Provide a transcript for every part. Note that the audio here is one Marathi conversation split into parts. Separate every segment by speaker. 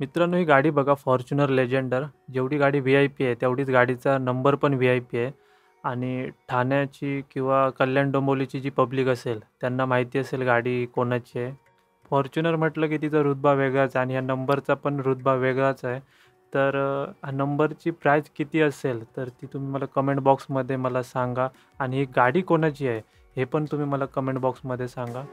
Speaker 1: मित्रांनो, ही गाडी बघा फॉर्च्युनर लेजेंडर. जेवढी गाडी व्ही-आय-पी आहे, तेवढीच गाडीचा नंबर पण व्ही-आय-पी आहे. आणि ठाण्याची किंवा कल्याण डोंबिवलीची जी पब्लिक असेल, त्यांना माहिती असेल गाडी कोणाची आहे. फॉर्च्युनर म्हटलं की तिचा रुतबा वेगळाच आणि या नंबरचा पण रुतबा वेगळाच आहे. तर हा नंबरची प्राईस किती असेल, तर ती तुम्ही मला कमेंट बॉक्समध्ये मला सांगा आणि ही गाडी कोणाची आहे, हे पण तुम्ही मला कमेंट बॉक्समध्ये सांगा.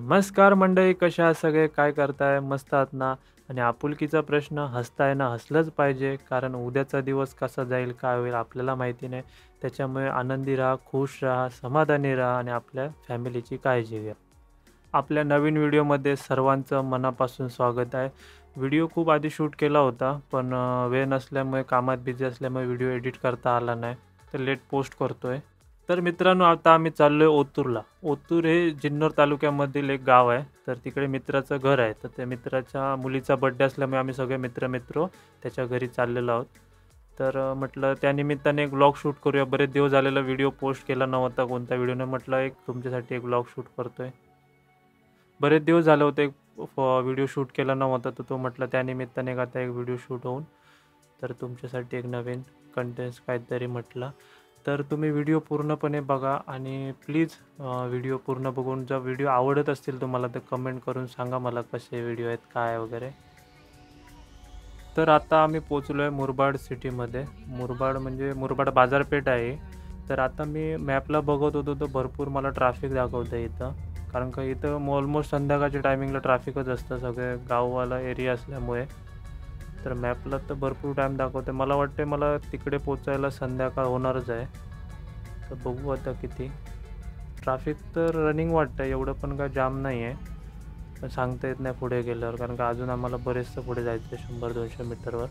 Speaker 1: नमस्कार मंडळी, कशा आहात सगळे? काय करताय? मस्त आहात ना? आणि आपुलकीचा प्रश्न, हसताय ना? हसलंच पाहिजे, कारण उद्याचा दिवस कसा जाईल, काय होईल आपल्याला माहिती नाही. त्याच्यामुळे आनंदी राहा, खुश राहा, समाधानी राहा आणि आपल्या फॅमिलीची काळजी घ्या. आपल्या नवीन व्हिडिओमध्ये सर्वांचं मनापासून स्वागत आहे. व्हिडिओ खूप आधी शूट केला होता, पण वेळ नसल्यामुळे, कामात बिझी असल्यामुळे व्हिडिओ एडिट करता आला नाही, तर लेट पोस्ट करतोय. तर मित्रांनो, आता आम्ही चाललो आहे ओतूरला. ओतूर हे जुन्नर तालुक्यामधील एक गाव आहे. तर तिकडे मित्राचं घर आहे. तर त्या मित्राच्या मुलीचा बड्डे असल्यामुळे आम्ही सगळे मित्र त्याच्या घरी चाललेलो आहोत. तर म्हटलं त्यानिमित्ताने एक व्लॉग शूट करूया. बरेच दिवस झालेला व्हिडिओ पोस्ट केला नव्हता कोणत्या व्हिडिओने. म्हटलं एक तुमच्यासाठी एक व्लॉग शूट करतोय. बरेच दिवस झाले होते व्हिडिओ शूट केला नव्हता, तर तो म्हटलं त्यानिमित्ताने आता एक व्हिडिओ शूट होऊन तर तुमच्यासाठी एक नवीन कंटेंट्स काहीतरी म्हटलं. तर तुम्ही व्हिडिओ पूर्णपणे बघा आणि प्लीज व्हिडिओ पूर्ण बघून जर व्हिडिओ आवडत असतील तुम्हाला तर कमेंट करून सांगा मला कसे व्हिडिओ आहेत काय वगैरे. तर आता आम्ही पोचलो आहे मुरबाड सिटीमध्ये. मुरबाड म्हणजे मुरबाड बाजारपेठ आहे. तर आता मी मॅपला बघत होतो तर भरपूर मला ट्रॅफिक दाखवतं आहे इथं, कारण का इथं ऑलमोस्ट संध्याकाळच्या टायमिंगला ट्रॅफिकच असतं सगळे गाववाला एरिया असल्यामुळे. तर मॅपला तर भरपूर टाईम दाखवते. मला वाटते मला तिकडे पोचायला संध्याकाळ होणारच आहे. तर बघू आता किती ट्रॅफिक. तर रनिंग वाटतं, एवढं पण काय जाम नाही आहे, पण सांगता येत नाही पुढे गेल्यावर, कारण का अजून आम्हाला बरेचसं पुढे जायचं आहे 100-200 मीटरवर.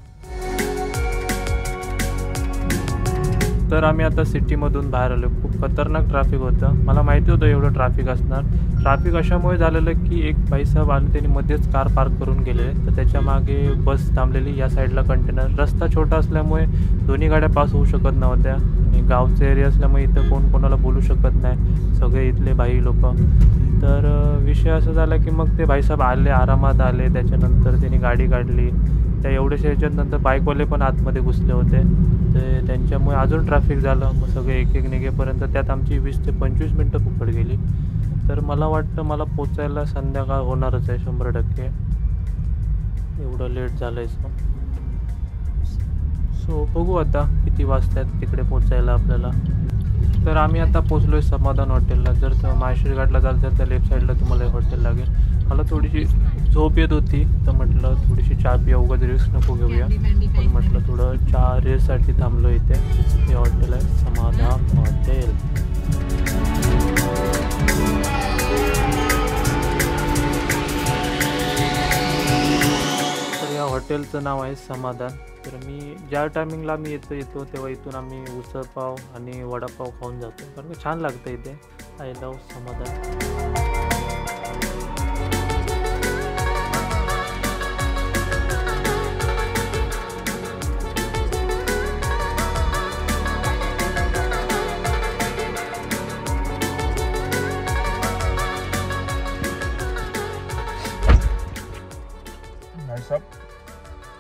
Speaker 1: तर आम्ही आता सिटीमधून बाहेर आलो. खूप खतरनाक ट्रॅफिक होतं. मला माहिती होतं एवढं ट्रॅफिक असणार. ट्रॅफिक अशामुळे झालेलं की एक भाईसाहेब आले, त्यांनी मध्येच कार पार्क करून गेले. तर त्याच्या मागे बस थांबलेली, या साईडला कंटेनर. रस्ता छोटा असल्यामुळे दोन्ही गाड्या पास होऊ शकत नव्हत्या आणि गावचे एरिया असल्यामुळे इथं कोण कोणाला बोलू शकत नाही, सगळे इथले भाई लोक. तर विषय असा झाला की मग ते भाईसाहेब आले, आरामात आले. त्याच्यानंतर त्यांनी गाडी काढली. त्या एवढ्याशा ह्याच्यानंतर बाईकवाले पण आतमध्ये घुसले होते. ते त्यांच्यामुळे अजून ट्रॅफिक झालं. मग सगळे एक निघेपर्यंत त्यात आमची 20 ते 25 मिनटं फुकट गेली. तर मला वाटतं मला पोचायला संध्याकाळ होणारच आहे 100%. एवढं लेट झालं आहे. सो बघू आता किती वाजतात तिकडे पोचायला आपल्याला. तर आम्ही आता पोचलो आहे समाधान हॉटेलला. जर माहेश्वरी घाटला जायचं तर त्या लेफ्ट साईडला तुम्हाला हे हॉटेल लागेल. मला थोडीशी झोप येत होती, तर म्हटलं थोडीशी चहा पिया, उगाच रिस्क नको घेऊया. पण म्हटलं थोडं चहा रेससाठी थांबलो इथे. हे हॉटेल आहे समाधान हॉटेल. तर या हॉटेलचं नाव आहे समाधान. तर मी ज्या टायमिंगला आम्ही येतो तेव्हा इथून आम्ही उसळपाव आणि वडापाव खाऊन जातो, कारण की छान लागतं इथे. आय लव्ह समाधान.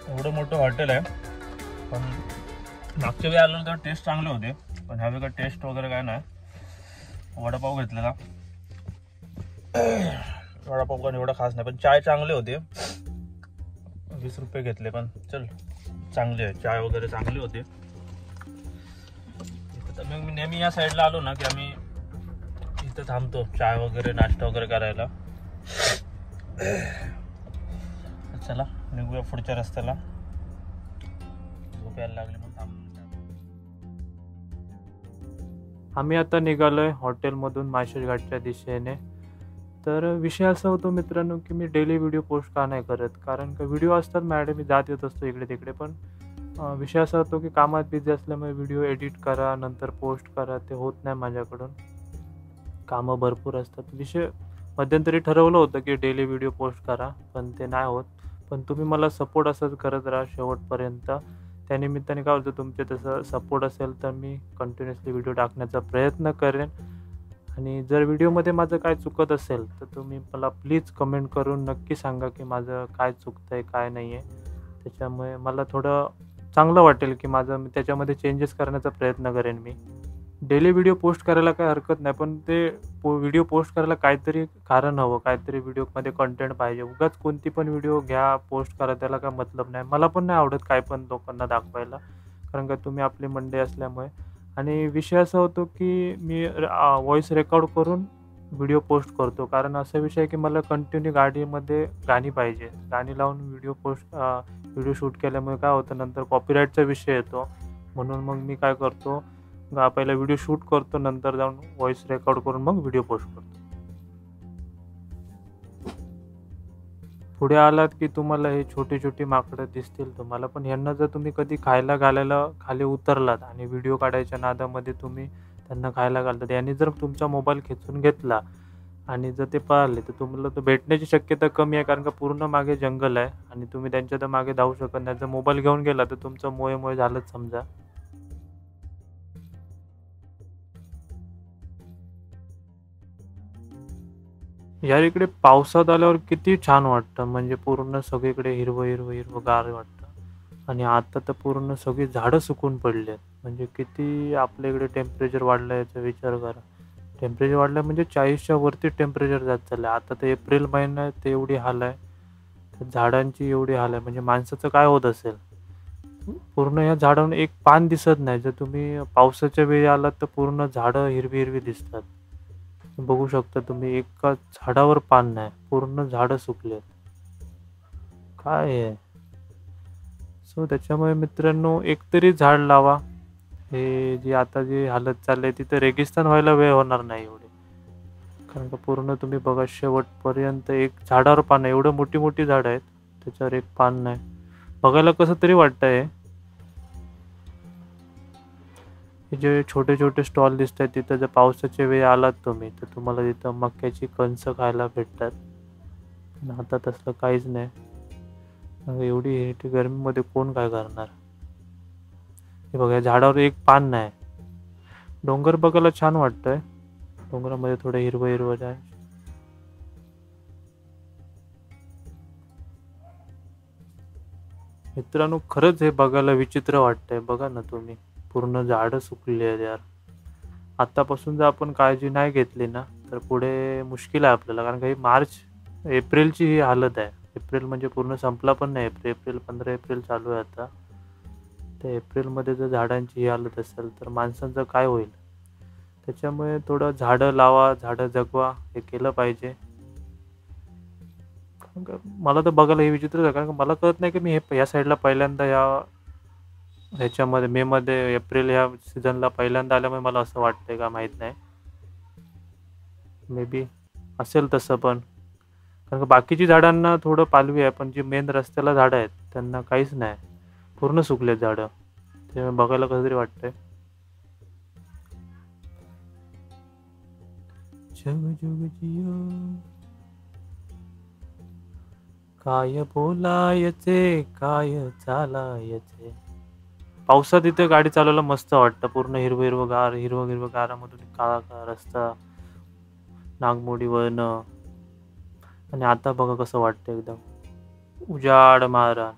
Speaker 1: एवढं मोठं हॉटेल आहे, पण मागच्या वेळी आलो तर टेस्ट चांगले होते, पण ह्यावेळी काय टेस्ट वगैरे काय नाही. वडापाव घेतलेला, वडापाव पण एवढा खास नाही, पण चाय चांगले होते. 20 रुपये घेतले, पण चल चांगले आहे, चाय वगैरे चांगले होते. तर मग मी नेहमी या साईडला आलो ना की आम्ही इथं थांबतो चाय वगैरे नाश्ता वगैरे करायला. चला निघूया पुढच्या रस्त्याला. झोप यायला लागली मग थांबतो. आम्ही आता निघालोय हॉटेलमधून माहेश्वरी घाटच्या दिशेने. तर विषय असा होतो मित्रांनो की मी डेली व्हिडिओ पोस्ट का नाही करत, कारण का व्हिडिओ असतात मॅडम, मी जात येत असतो इकडे तिकडे, पण विषय असा होतो की कामात बिझी असल्यामुळे व्हिडिओ एडिट करा नंतर पोस्ट करा ते होत नाही माझ्याकडून. कामं भरपूर असतात. विषय मध्यंतरी ठरवलं होतं की डेली व्हिडिओ पोस्ट करा, पण ते नाही होत. पण तुम्ही मला सपोर्ट असंच करत राहा शेवटपर्यंत. त्यानिमित्ताने काय होतं, तुमचे तसं सपोर्ट असेल तर मी कंटिन्युअसली व्हिडिओ टाकण्याचा प्रयत्न करेन. आणि जर व्हिडिओमध्ये माझं काय चुकत असेल, तर तुम्ही मला प्लीज कमेंट करून नक्की सांगा, की माझं काय चुकतंय, काय नाही आहे. त्याच्यामुळे मला थोडं चांगलं वाटेल, की मी त्याच्यामध्ये चेंजेस करण्याचा प्रयत्न करेन मी. डेली व्हिडिओ पोस्ट करायला काही हरकत नाही, पण ते व्हिडिओ पोस्ट करायला काहीतरी कारण हवं, काहीतरी व्हिडिओमध्ये कंटेंट पाहिजे. उगाच कोणती पण व्हिडिओ घ्या, पोस्ट करा, त्याला काही मतलब नाही. मला पण नाही आवडत काय पण लोकांना दाखवायला, कारण का तुम्ही आपली मंडळी असल्यामुळे. आणि विषय असा होतो, की मी व्हॉईस रेकॉर्ड करून व्हिडिओ पोस्ट करतो. कारण असा विषय आहे, की मला कंटिन्यू गाडीमध्ये गाणी पाहिजे. गाणी लावून व्हिडिओ शूट केल्यामुळे काय होतं, नंतर कॉपीराईटचा विषय येतो. म्हणून मग मी काय करतो, पहिला व्हिडिओ शूट करतो, नंतर जाऊन व्हॉईस रेकॉर्ड करून मग व्हिडिओ पोस्ट करतो. पुढे आलात, की तुम्हाला हे छोटी-छोटी माकडं दिसतील तुम्हाला. पण ह्यांना जर तुम्ही कधी खायला घालायला खाली उतरलात आणि व्हिडिओ काढायच्या नादामध्ये तुम्ही त्यांना खायला घालतात, यांनी जर तुमचा मोबाईल खेचून घेतला आणि जर ते पळाले, तर तुम्हाला तो भेटण्याची शक्यता कमी आहे. कारण का पूर्ण मागे जंगल आहे आणि तुम्ही त्यांच्या तर मागे धावू शकत नाही. जर मोबाईल घेऊन गेला, तर तुमचं मोये-मोये झालंच समजा. यार, इकडे पावसात आल्यावर किती छान वाटतं. म्हणजे पूर्ण सगळीकडे हिरवं, हिरवं, हिरवंगार वाटतं. आणि आता तर पूर्ण सगळी झाडं सुकून पडली आहेत. म्हणजे किती आपल्या इकडे टेम्परेचर वाढलं याचा विचार करा. टेम्परेचर वाढलं म्हणजे 40च्या वरती टेम्परेचर जात चाललं आहे. आता तर एप्रिल महिना आहे, तर एवढी हाल आहे. तर झाडांची एवढी हाल आहे. म्हणजे माणसाचं काय होत असेल? पूर्ण या झाडावरून एक पान दिसत नाही. जर तुम्ही पावसाच्या वेळी आलात, तर पूर्ण झाडं हिरवी-हिरवी दिसतात. बघू शकता तुम्ही, एका झाडावर पान नाही. पूर्ण झाडं सुकलेत. काय आहे? सो त्याच्यामुळे मित्रांनो, एकतरी झाड लावा. हे जी आता जी हालत चालली तिथं रेगिस्तान व्हायला वेळ होणार नाही एवढी. कारण का पूर्ण तुम्ही बघा शेवटपर्यंत एक झाडावर पान आहे. एवढं मोठी-मोठी झाडं आहेत, त्याच्यावर एक पान नाही. बघायला कसं तरी वाटतंय. हे जे छोटे-छोटे स्टॉल दिसतायत तिथं जर पावसाच्या वेळी आलात तुम्ही, तर तुम्हाला तिथं मक्याची कणसं खायला भेटतात. पण आता तसलं काहीच नाही. एवढी गरमीमध्ये कोण काय करणार? हे बघा, या झाडावर एक पान नाही. डोंगर बघायला छान वाटतंय. डोंगरामध्ये थोडं हिरवं-हिरवं आहे. मित्रांनो, खरंच हे बघायला विचित्र वाटतंय. बघा ना तुम्ही, पूर्ण झाडं सुकली आहेत यार. आत्तापासून जर आपण काळजी नाही घेतली ना, तर पुढे मुश्किल आहे आपल्याला. कारण का ही एप्रिलची ही हालत आहे. एप्रिल म्हणजे पूर्ण संपला पण नाही. एप्रिल 15 एप्रिल चालू आहे आता. त्या एप्रिलमध्ये जर झाडांची ही हालत असेल, तर माणसांचं काय होईल? त्याच्यामुळे थोडं झाडं लावा, झाडं जगवा, हे केलं पाहिजे. कारण का मला तर बघायला हे विचित्रच आहे. कारण का मला कळत नाही, की मी या साईडला पहिल्यांदा ह्याच्यामध्ये मेमध्ये एप्रिल ह्या सीझनला पहिल्यांदा आल्यामुळे मला असं वाटतंय का माहीत नाही. मे बी असेल तसं पण. कारण का बाकीची झाडांना थोडं पालवी आहे, पण जी मेन रस्त्याला झाडं आहेत त्यांना काहीच नाही. पूर्ण सुकलेत झाडं. ते बघायला कसं तरी वाटतंय. जग जुग जियो, काय बोलायचे, काय चालायचे. पावसात इथे गाडी चालवायला मस्त वाटतं. पूर्ण हिरवं-हिरवंगार, हिरवं-हिरवं काळा-काळा रस्ता, नागमोडी वळणं. आणि आता बघा कसं वाटतं एकदम उजाड मारा.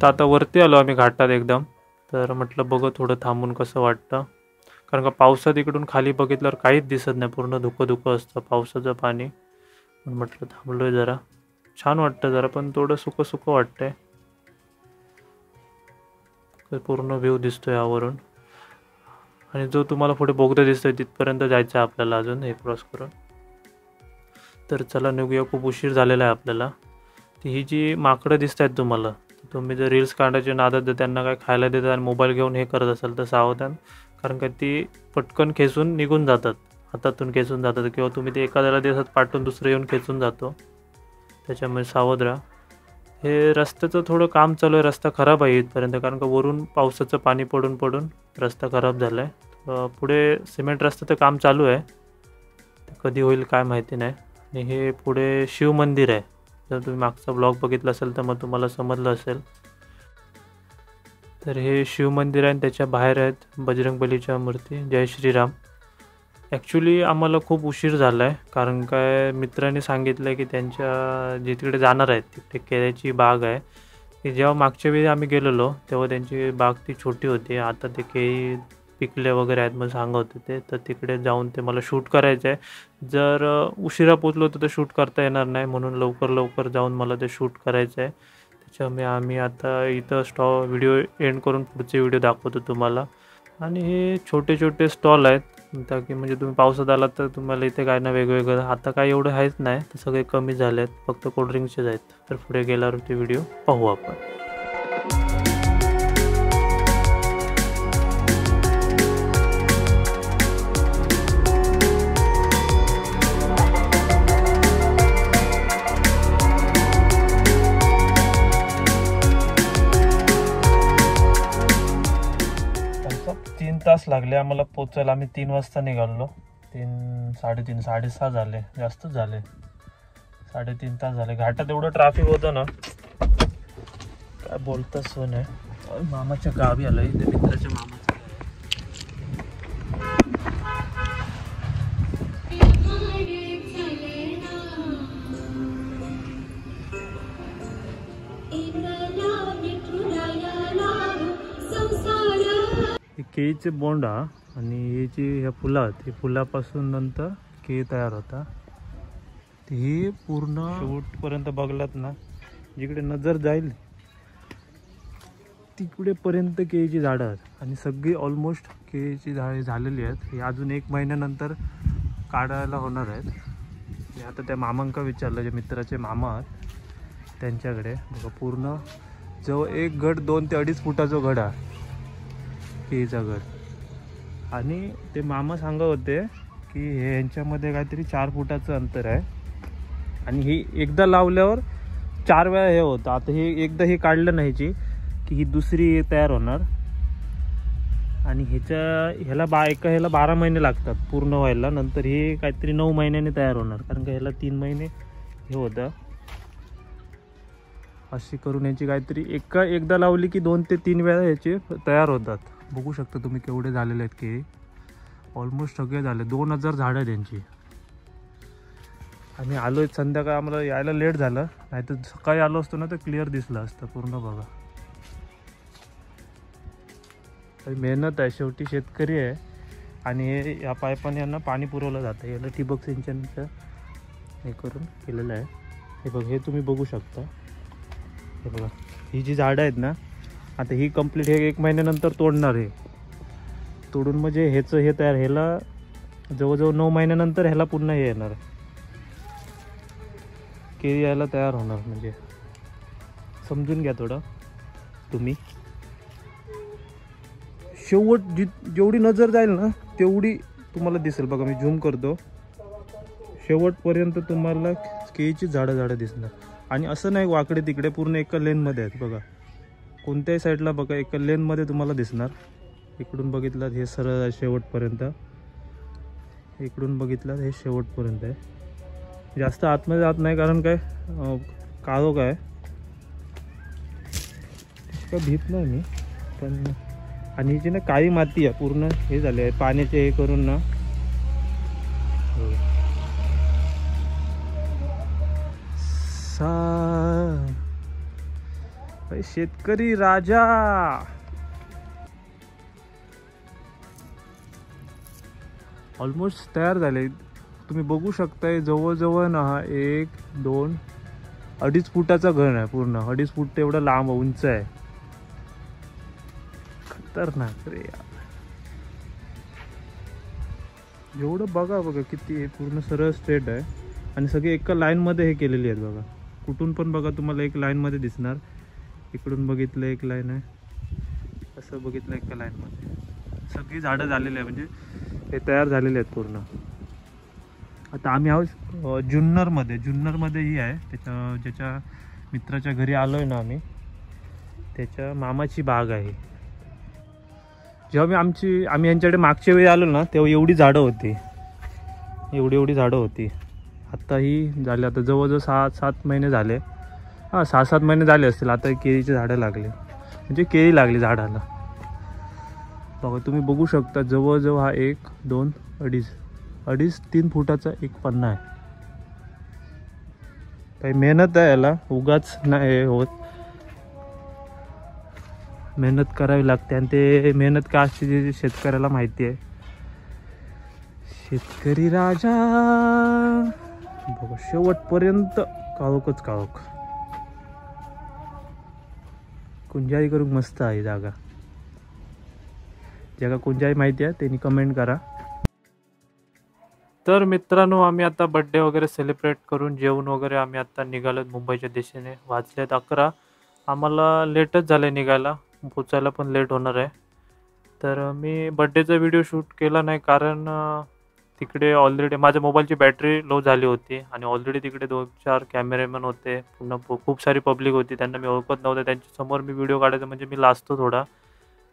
Speaker 1: तर आता वरती आलो आम्ही घाटात एकदम. तर म्हटलं बघू थोडं थांबून कसं वाटतं, कारण का पावसात इकडून खाली बघितल्यावर काहीच दिसत नाही, पूर्ण धुकं धुकं असतं पावसाचं पाणी. पण म्हटलं थांबलोय जरा, छान वाटतं जरा, पण थोडं सुकं सुकं वाटतंय. पूर्ण व्ह्यू दिसतोय यावरून, आणि जो तुम्हाला पुढे बोगदा दिसतोय तिथपर्यंत जायचं आहे आपल्याला अजून हे क्रॉस करून. तर चला निघूया, खूप उशीर झालेला आहे आपल्याला. ती ही जी माकडं दिसत आहेत तुम्हाला, तुम्ही जर रील्स काढायचे नादात जर त्यांना काय खायला देतात आणि मोबाईल घेऊन हे करत असाल तर सावधान, कारण का ती पटकन खेचून निघून जातात, हातातून खेचून जातात, किंवा तुम्ही ते एखाद्याला दिवसात पाठवून दुसरं येऊन खेचून जातो. त्याच्यामुळे सावध राहा. हे रस्त्याचं थोडं काम चालू आहे, रस्ता खराब आहे इथपर्यंत, कारण का वरून पावसाचं पाणी पडून पडून रस्ता खराब झाला आहे. पुढे सिमेंट रस्त्याचं काम चालू आहे, कधी होईल काय माहिती नाही. आणि हे पुढे शिव मंदिर आहे, जर तुम्ही मागचा ब्लॉग बघितला असेल तर मग तुम्हाला समजलं असेल. तर हे शिव मंदिर आहे आणि त्याच्या बाहेर आहेत बजरंगबलीच्या मूर्ती. जय श्रीराम. ॲक्च्युली आम्हाला खूप उशीर झाला आहे, कारण काय मित्रांनी सांगितलं की त्यांच्या जे तिकडे जाणार आहेत तिकडे केळ्याची बाग आहे, की जेव्हा मागच्या वेळी आम्ही गेलेलो तेव्हा त्यांची बाग ती छोटी होती, आता ते केळी पिकले वगैरे आहेत मग सांगत होते. तर तिकडे जाऊन ते मला शूट करायचं आहे. जर उशिरा पोचलो तर शूट करता येणार नाही, म्हणून लवकर लवकर जाऊन मला ते शूट करायचं आहे. त्याच्यामुळे आम्ही आता इथं व्हिडिओ एंड करून पुढचे व्हिडिओ दाखवतो तुम्हाला. आणि हे छोटे छोटे स्टॉल आहेत, ताकी म्हणजे तुम्ही पावसात आलात तर तुम्हाला इथे काय ना वेगवेगळं, आता काय एवढं आहेच नाही, तर सगळे कमी झाले आहेत, फक्त कोल्ड्रिंक्सचेच आहेत. तर पुढे गेल्यावर ते व्हिडिओ पाहू आपण. तास लागले आम्हाला पोचायला. आम्ही 3 वाजता निघालो. 3, 3:30, 6:30 झाले, जास्तच झाले, 3.5 तास झाले. घाटात एवढं ट्रॅफिक होतं ना, काय बोलताच नाही. मामाच्या गावी आलं, इथे मित्राच्या मामाच्या. केळीचे बोंड हा, आणि ही जी ह्या फुलं आहेत, ही फुलापासून नंतर केळी तयार होता. ही पूर्ण शेवटपर्यंत बघलात ना, जिकडे नजर जाईल तिकडेपर्यंत केळीची झाडं आहेत, आणि सगळी ऑलमोस्ट केळीची झाडे झालेली आहेत. ही अजून 1 महिन्यानंतर काढायला होणार आहेत. मी आता त्या मामांका विचारलं, जे मित्राचे मामा आहेत त्यांच्याकडे. बघा पूर्ण जवळ एक गड 2 ते 2.5 फुटाचा गड आहे, केळीचा गड. आणि ते मामा सांगत होते की हे यांच्यामध्ये काहीतरी 4 फुटाचं अंतर आहे, आणि ही एकदा लावल्यावर 4 वेळा हे होतं. आता हे एकदा हे काढलं नाहीची की ही दुसरी तयार होणार, आणि ह्याला ह्याला 12 महिने लागतात पूर्ण व्हायला, नंतर हे काहीतरी 9 महिन्याने तयार होणार, कारण का ह्याला 3 महिने हे होतं. अशी करून याची काहीतरी एकदा लावली की 2 ते 3 वेळा याचे तयार होतात. बघू शकता तुम्ही केवढे झालेले आहेत की ऑलमोस्ट सगळे झाले. 2000 झाडं आहेत यांची. आम्ही आलो संध्याकाळी, आम्हाला यायला लेट झालं, नाही तर सकाळी आलो असतो ना तर क्लिअर दिसलं असतं पूर्ण. बघा मेहनत आहे, शेवटी शेतकरी आहे. आणि हे या पाईपाने यांना पाणी पुरवलं जातं, याला ठिबक सिंचनचं हे करून केलेलं आहे. हे बघ, हे तुम्ही बघू शकता. हे बघा, ही जी झाडं आहेत ना, आता ही कंप्लीट हे 1 महिन्यानंतर तोडणार. हे तोडून म्हणजे ह्याचं हे तयार, ह्याला जवळजवळ 9 महिन्यानंतर ह्याला पुन्हा हे येणार, केळी यायला तयार होणार. म्हणजे समजून घ्या थोडं तुम्ही. शेवट जेवढी नजर जाईल ना तेवढी तुम्हाला दिसेल. बघा मी झूम करतो, शेवटपर्यंत तुम्हाला केळीची झाडं दिसणार. आणि असं नाही वाकडे तिकडे, पूर्ण एका लेनमध्ये आहेत. बघा कोणत्याही साईडला बघा एका लेनमध्ये तुम्हाला दिसणार. इकडून बघितलं हे सरळ शेवटपर्यंत, इकडून बघितलं हे शेवटपर्यंत आहे. जास्त आतमध्ये जात नाही, कारण काय काळोख आहे, काय भीत नाही मी. पण आणि हिची ना काळी माती आहे, पूर्ण हे झाले आहे पाण्याचे हे करून ना. अरे शेतकरी राजा. ऑलमोस्ट तयार झाले. तुम्ही बघू शकताय जवळजवळ ना हा 1 2 2.5 फुटाचा घन आहे. पूर्ण 2.5 फूट एवढं लांब उंच आहे. खतरनाक रे यार. एवढं बघा किती पूर्ण सरळ स्ट्रेट आहे आणि सगळे एका लाईन मध्ये हे केलेली आहेत बघा. कुठून पण बघा तुम्हाला एक लाईन मध्ये दिसणार. इकडून बघितलं एक लाईन आहे, असं बघितलं एका लाईन मध्ये सगळी झाडं झालेली आहे. म्हणजे हे तयार झालेले आहेत पूर्ण. आता आम्ही आहोत जुन्नरमध्ये ही आहे. ज्याच्या मित्राच्या घरी आलोय ना आम्ही, त्याच्या मामाची बाग आहे. जेव्हा आम्ही यांच्याकडे मागच्या वेळी आलो ना तेव्हा एवढी झाडं होती, एवढी झाडं होती. आता ही झाली, आता जवळजवळ 6-7 महिने झाले. हां 6-7 महिने झाले असतील. आता केळीची झाडं लागली, म्हणजे केळी लागली झाडाला. बघा तुम्ही बघू शकता जवळजवळ हा 1 2 2.5-3 फुटाचा एक पन्ना आहे. काही मेहनत आहे याला, उगाच नाही होत. मेहनत करावी लागते आणि ते मेहनत का असते जे शेतकऱ्याला माहिती आहे. शेतकरी राजा बघा शेवटपर्यंत काळोखच काळोख. कुंजाई करून मस्त आहे जागा. ज्याला कुंजाई माहिती आहे त्यांनी कमेंट करा. तर मित्रांनो आम्ही आता बड्डे वगैरे सेलिब्रेट करून जेवण वगैरे आम्ही आता निघालो मुंबईच्या दिशेने. वाजलेत 11. आम्हाला लेटच झालं निघायला, पोचायला पण लेट होणार आहे. तर मी बड्डेचा व्हिडिओ शूट केला नाही कारण तिकडे ऑलरेडी माझ्या मोबाईलची बॅटरी लो झाली होती आणि ऑलरेडी तिकडे 2-4 कॅमेरामॅन होते. पुन्हा खूप सारी पब्लिक होती. त्यांना मी ओळखत नव्हते. त्यांच्यासमोर मी व्हिडिओ काढायचा म्हणजे मी लाजतो थोडा,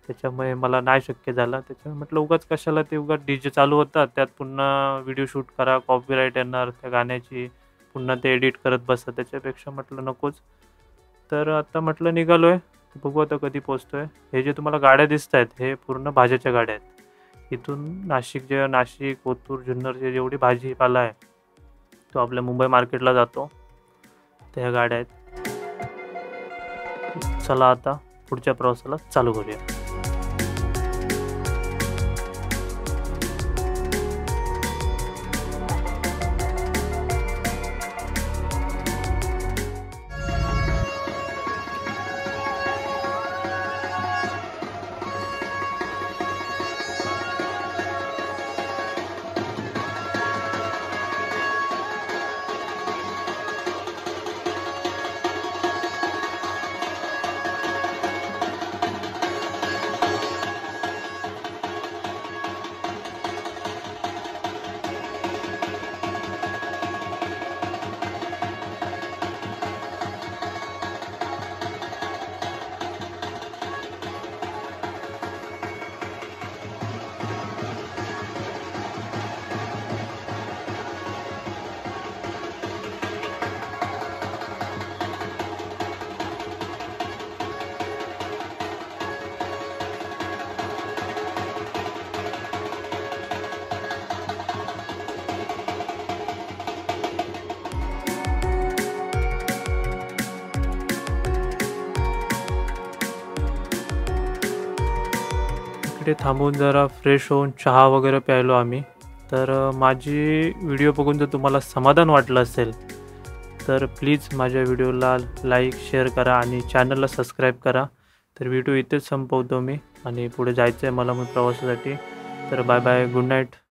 Speaker 1: त्याच्यामुळे मला नाही शक्य झालं. त्याच्यामुळे म्हटलं उगाच कशाला ते उगाच DJ चालू होता, त्यात पुन्हा व्हिडिओ शूट करा, कॉपीराईट येणार त्या गाण्याची, पुन्हा ते एडिट करत बसा. त्याच्यापेक्षा म्हटलं नकोच. तर आता म्हटलं निघालो आहे. बघू आता कधी पोचतो आहे. हे जे तुम्हाला गाड्या दिसत आहेत हे पूर्ण भाज्याच्या गाड्या आहेत. इथून नाशिक ओतूर जुन्नरचे जेवढी भाजीपाला आहे तो आपल्या मुंबई मार्केटला जातो. त्या गाड्या आहेत. चला आता पुढच्या प्रवासाला चालू करूया. इकडे थांबून जरा फ्रेश होऊन चहा वगैरे प्यायलो आम्ही. तर माझी व्हिडिओ बघून जर तुम्हाला समाधान वाटलं असेल तर प्लीज माझ्या व्हिडिओला लाईक शेअर करा आणि चॅनलला सबस्क्राईब करा. तर व्हिडिओ इथेच संपवतो मी आणि पुढे जायचं आहे मला मग प्रवासासाठी. तर बाय बाय, गुड नाईट.